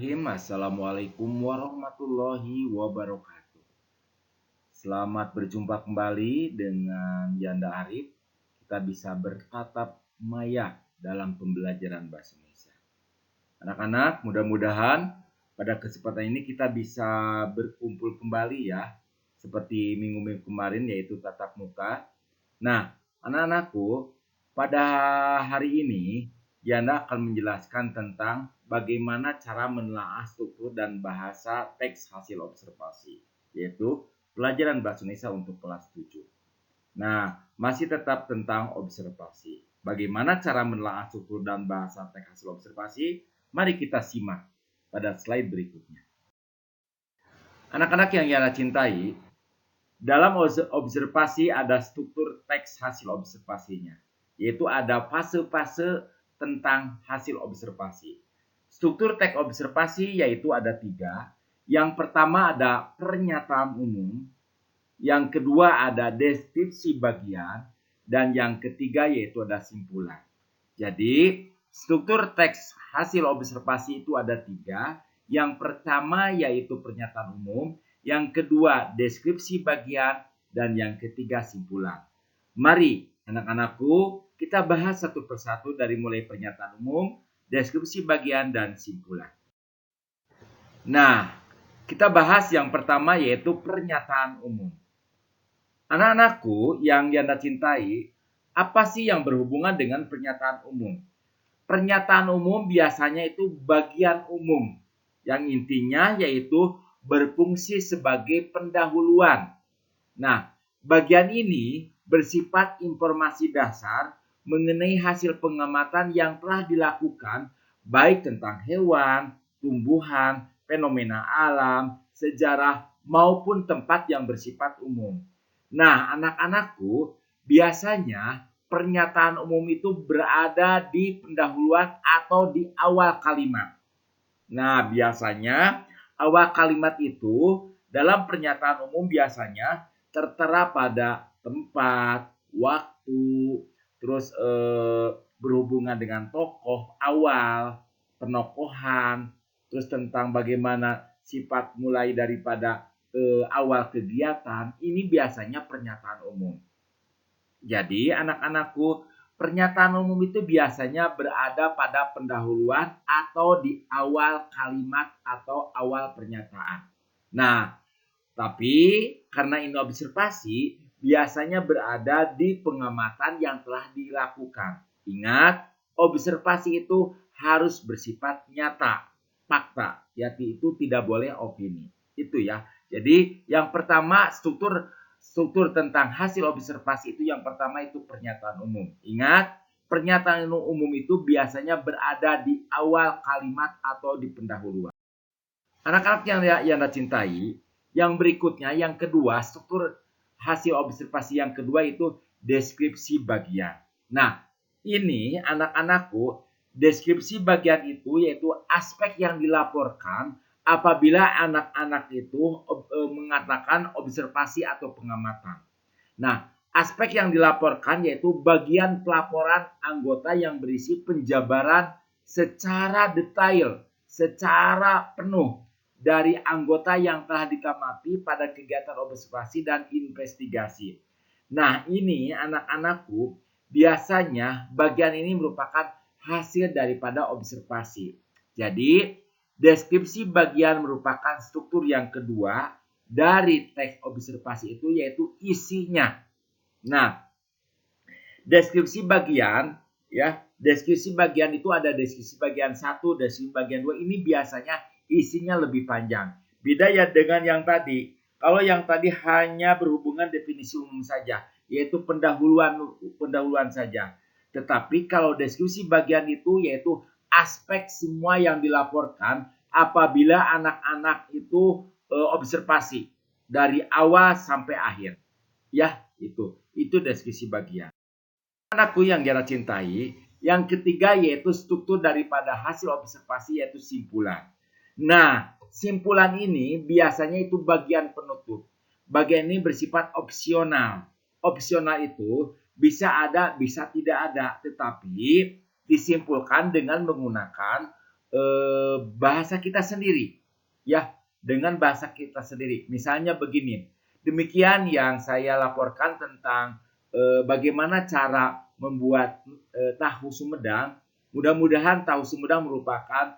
Assalamualaikum warahmatullahi wabarakatuh. Selamat berjumpa kembali dengan Yanda Arif. Kita bisa bertatap maya dalam pembelajaran bahasa Indonesia. Anak-anak, mudah-mudahan pada kesempatan ini kita bisa berkumpul kembali ya. Seperti minggu-minggu kemarin yaitu tatap muka. Nah, anak-anakku, pada hari ini Yana akan menjelaskan tentang bagaimana cara menelaah struktur dan bahasa teks hasil observasi, yaitu pelajaran bahasa Indonesia untuk kelas 7. Nah, masih tetap tentang observasi. Bagaimana cara menelaah struktur dan bahasa teks hasil observasi? Mari kita simak pada slide berikutnya. Anak-anak yang Yana cintai, dalam observasi ada struktur teks hasil observasinya, yaitu ada fase-fase tentang hasil observasi. Struktur teks observasi yaitu ada 3. Yang pertama ada pernyataan umum, yang kedua ada deskripsi bagian, dan yang ketiga yaitu ada simpulan. Jadi struktur teks hasil observasi itu ada 3. Yang pertama yaitu pernyataan umum, yang kedua deskripsi bagian, dan yang ketiga simpulan. Mari anak-anakku kita bahas satu persatu dari mulai pernyataan umum, deskripsi bagian, dan simpulan. Nah, kita bahas yang pertama yaitu pernyataan umum. Anak-anakku yang Yanda cintai, apa sih yang berhubungan dengan pernyataan umum? Pernyataan umum biasanya itu bagian umum yang intinya yaitu berfungsi sebagai pendahuluan. Nah, bagian ini bersifat informasi dasar mengenai hasil pengamatan yang telah dilakukan baik tentang hewan, tumbuhan, fenomena alam, sejarah, maupun tempat yang bersifat umum. Nah, anak-anakku, biasanya pernyataan umum itu berada di pendahuluan atau di awal kalimat. Nah, biasanya awal kalimat itu dalam pernyataan umum biasanya tertera pada tempat, waktu, terus berhubungan dengan tokoh awal, penokohan, terus tentang bagaimana sifat mulai daripada awal kegiatan. Ini biasanya pernyataan umum. Jadi anak-anakku, pernyataan umum itu biasanya berada pada pendahuluan atau di awal kalimat atau awal pernyataan. Nah, tapi karena ini observasi, biasanya berada di pengamatan yang telah dilakukan. Ingat, observasi itu harus bersifat nyata, fakta, yaitu tidak boleh opini. Itu ya. Jadi yang pertama struktur tentang hasil observasi itu yang pertama itu pernyataan umum. Ingat, pernyataan umum itu biasanya berada di awal kalimat atau di pendahuluan. Anak-anak yang Anda cintai, yang berikutnya yang kedua, struktur hasil observasi yang kedua itu deskripsi bagian. Nah, ini anak-anakku, deskripsi bagian itu yaitu aspek yang dilaporkan apabila anak-anak itu mengatakan observasi atau pengamatan. Nah, aspek yang dilaporkan yaitu bagian pelaporan anggota yang berisi penjabaran secara detail, secara penuh dari anggota yang telah dikamati pada kegiatan observasi dan investigasi. Nah, ini anak-anakku biasanya bagian ini merupakan hasil daripada observasi. Jadi, deskripsi bagian merupakan struktur yang kedua dari teks observasi itu yaitu isinya. Nah, deskripsi bagian ya, deskripsi bagian itu ada deskripsi bagian 1, deskripsi bagian 2 ini biasanya isinya lebih panjang. Beda ya dengan yang tadi. Kalau yang tadi hanya berhubungan definisi umum saja, yaitu pendahuluan saja. Tetapi kalau deskripsi bagian itu yaitu aspek semua yang dilaporkan apabila anak-anak itu observasi dari awal sampai akhir. Ya, itu deskripsi bagian. Anakku yang Yara cintai, yang ketiga yaitu struktur daripada hasil observasi yaitu simpulan. Nah, simpulan ini biasanya itu bagian penutup. Bagian ini bersifat opsional. Opsional itu bisa ada, bisa tidak ada, tetapi disimpulkan dengan menggunakan bahasa kita sendiri, ya, dengan bahasa kita sendiri. Misalnya begini, demikian yang saya laporkan tentang bagaimana cara membuat tahu Sumedang. Mudah-mudahan tahu Sumedang merupakan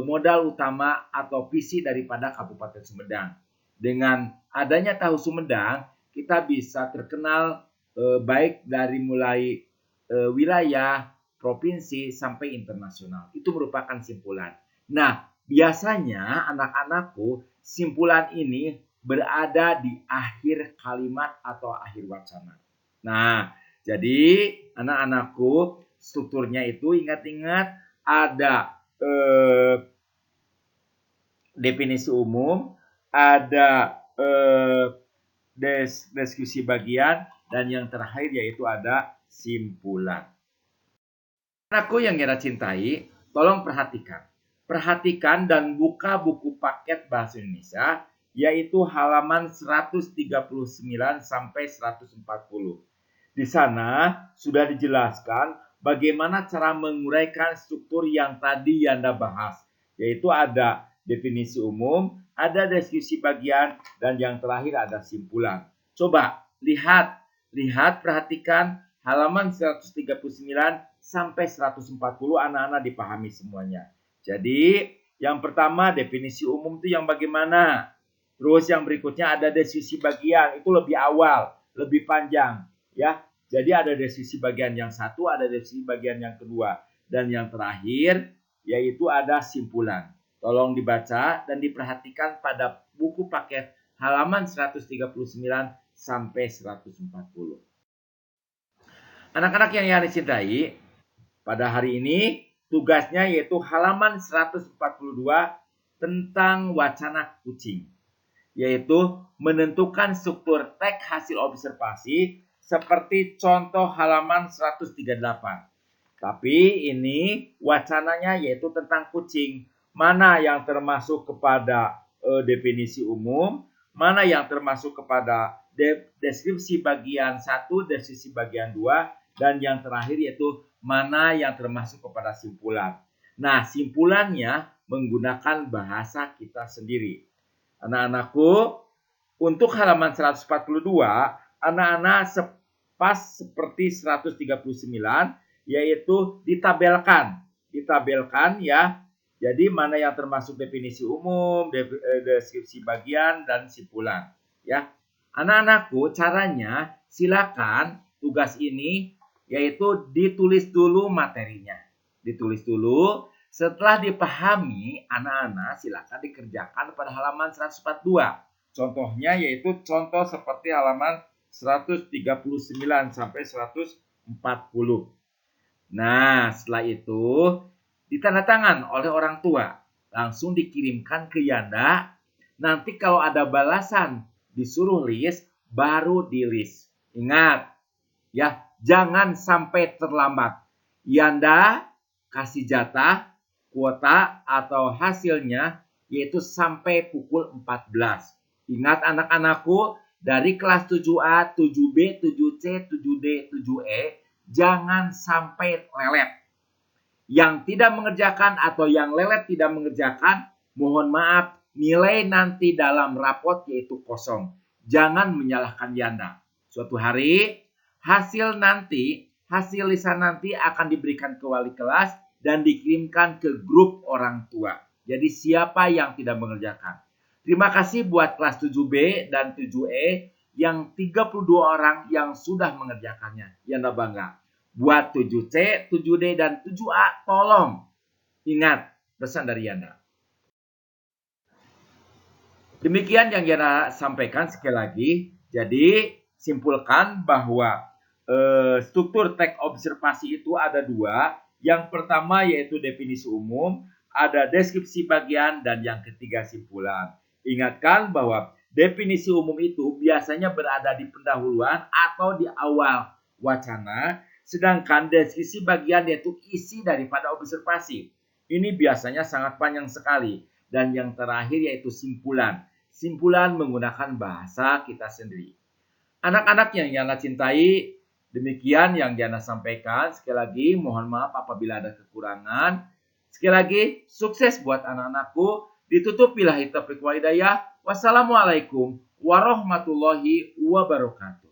modal utama atau visi daripada Kabupaten Sumedang. Dengan adanya tahu Sumedang, kita bisa terkenal baik dari mulai wilayah, provinsi, sampai internasional. Itu merupakan simpulan. Nah, biasanya anak-anakku simpulan ini berada di akhir kalimat atau akhir wacana. Nah, jadi anak-anakku strukturnya itu ingat-ingat ada definisi umum, ada diskusi bagian, dan yang terakhir yaitu ada simpulan. Anakku yang Yara cintai, tolong perhatikan. Perhatikan dan buka buku paket bahasa Indonesia, yaitu halaman 139 sampai 140. Di sana sudah dijelaskan bagaimana cara menguraikan struktur yang tadi Yanda bahas, yaitu ada definisi umum, ada diskusi bagian, dan yang terakhir ada simpulan. Coba lihat, perhatikan halaman 139 sampai 140, anak-anak dipahami semuanya. Jadi yang pertama definisi umum itu yang bagaimana. Terus yang berikutnya ada diskusi bagian, itu lebih awal, lebih panjang, ya. Jadi ada diskusi bagian yang satu, ada diskusi bagian yang kedua, dan yang terakhir yaitu ada simpulan. Tolong dibaca dan diperhatikan pada buku paket halaman 139 sampai 140. Anak-anak yang dicintai, pada hari ini tugasnya yaitu halaman 142 tentang wacana kucing, yaitu menentukan struktur teks hasil observasi seperti contoh halaman 138. Tapi ini wacananya yaitu tentang kucing. Mana yang termasuk kepada definisi umum, mana yang termasuk kepada deskripsi bagian 1, deskripsi bagian 2, dan yang terakhir yaitu mana yang termasuk kepada simpulan. Nah, simpulannya menggunakan bahasa kita sendiri. Anak-anakku, untuk halaman 142, anak-anak pas seperti 139, yaitu ditabelkan ya. Jadi mana yang termasuk definisi umum, deskripsi bagian, dan simpulan, ya. Anak-anakku, caranya silakan tugas ini yaitu ditulis dulu materinya. Ditulis dulu, setelah dipahami, anak-anak silakan dikerjakan pada halaman 142. Contohnya yaitu contoh seperti halaman 139 sampai 140. Nah, setelah itu ditandatangan oleh orang tua, langsung dikirimkan ke Yanda. Nanti kalau ada balasan disuruh list, baru di list. Ingat, ya, jangan sampai terlambat. Yanda kasih jatah, kuota atau hasilnya yaitu sampai pukul 14. Ingat anak-anakku, dari kelas 7A, 7B, 7C, 7D, 7E, jangan sampai lelet. Yang tidak mengerjakan atau yang lelet tidak mengerjakan, mohon maaf, nilai nanti dalam rapot yaitu kosong. Jangan menyalahkan Yanda. Suatu hari, hasil lisan nanti akan diberikan ke wali kelas dan dikirimkan ke grup orang tua. Jadi siapa yang tidak mengerjakan? Terima kasih buat kelas 7B dan 7E yang 32 orang yang sudah mengerjakannya. Yanda bangga. Buat 7C, 7D, dan 7A, tolong ingat pesan dari Yanda. Demikian yang Yanda sampaikan sekali lagi. Jadi simpulkan bahwa struktur teks observasi itu ada dua. Yang pertama yaitu definisi umum, ada deskripsi bagian, dan yang ketiga simpulan. Ingatkan bahwa definisi umum itu biasanya berada di pendahuluan atau di awal wacana, sedangkan deskripsi bagian yaitu isi daripada observasi. Ini biasanya sangat panjang sekali. Dan yang terakhir yaitu simpulan. Simpulan menggunakan bahasa kita sendiri. Anak-anak yang Yanda cintai, demikian yang Yanda sampaikan. Sekali lagi mohon maaf apabila ada kekurangan. Sekali lagi, sukses buat anak-anakku. Ditutup billahi taufiq wa hidayah. Wassalamualaikum warahmatullahi wabarakatuh.